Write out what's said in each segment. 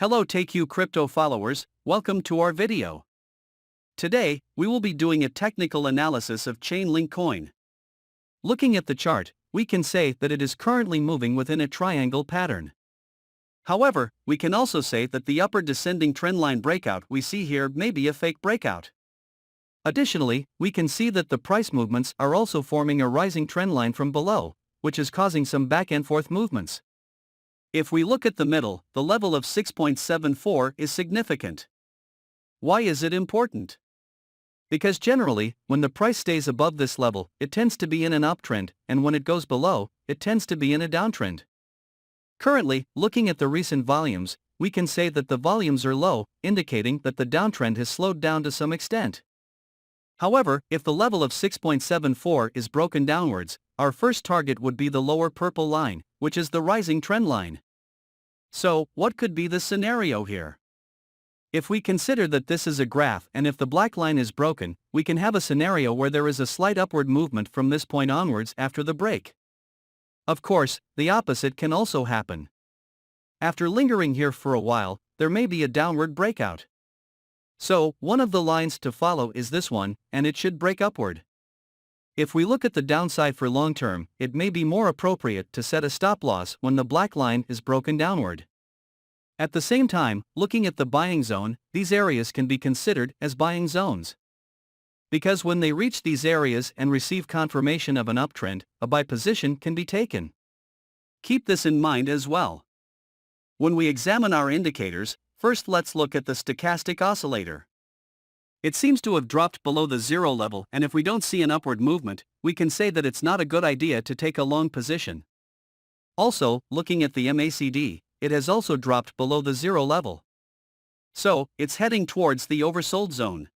Hello TakeU crypto followers, welcome to our video. Today, we will be doing a technical analysis of Chainlink coin. Looking at the chart, we can say that it is currently moving within a triangle pattern. However, we can also say that the upper descending trendline breakout we see here may be a fake breakout. Additionally, we can see that the price movements are also forming a rising trendline from below, which is causing some back and forth movements. If we look at the middle, the level of 6.74 is significant. Why is it important? Because generally, when the price stays above this level, it tends to be in an uptrend, and when it goes below, it tends to be in a downtrend. Currently, looking at the recent volumes, we can say that the volumes are low, indicating that the downtrend has slowed down to some extent. However, if the level of 6.74 is broken downwards, our first target would be the lower purple line, which is the rising trend line. So, what could be the scenario here? If we consider that this is a graph and if the black line is broken, we can have a scenario where there is a slight upward movement from this point onwards after the break. Of course, the opposite can also happen. After lingering here for a while, there may be a downward breakout. So, one of the lines to follow is this one, and it should break upward. If we look at the downside for long term, it may be more appropriate to set a stop loss when the black line is broken downward. At the same time, looking at the buying zone, these areas can be considered as buying zones. Because when they reach these areas and receive confirmation of an uptrend, a buy position can be taken. Keep this in mind as well. When we examine our indicators, first let's look at the stochastic oscillator. It seems to have dropped below the zero level, and if we don't see an upward movement, we can say that it's not a good idea to take a long position. Also, looking at the MACD, it has also dropped below the zero level. So, it's heading towards the oversold zone.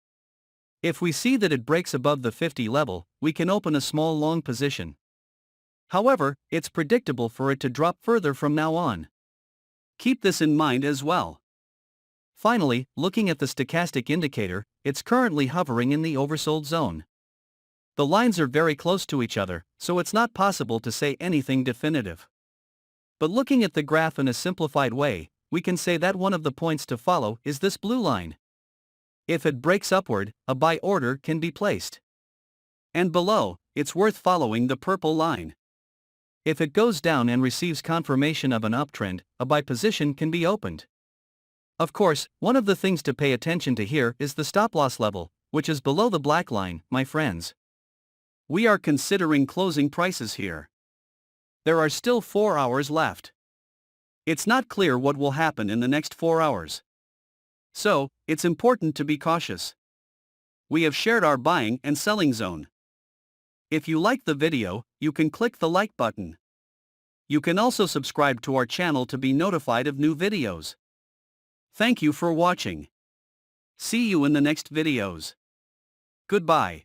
If we see that it breaks above the 50 level, we can open a small long position. However, it's predictable for it to drop further from now on. Keep this in mind as well. Finally, looking at the stochastic indicator, it's currently hovering in the oversold zone. The lines are very close to each other, so it's not possible to say anything definitive. But looking at the graph in a simplified way, we can say that one of the points to follow is this blue line. If it breaks upward, a buy order can be placed. And below, it's worth following the purple line. If it goes down and receives confirmation of an uptrend, a buy position can be opened. Of course, one of the things to pay attention to here is the stop-loss level, which is below the black line, my friends. We are considering closing prices here. There are still 4 hours left. It's not clear what will happen in the next 4 hours. So, it's important to be cautious. We have shared our buying and selling zone. If you like the video, you can click the like button. You can also subscribe to our channel to be notified of new videos. Thank you for watching. See you in the next videos. Goodbye.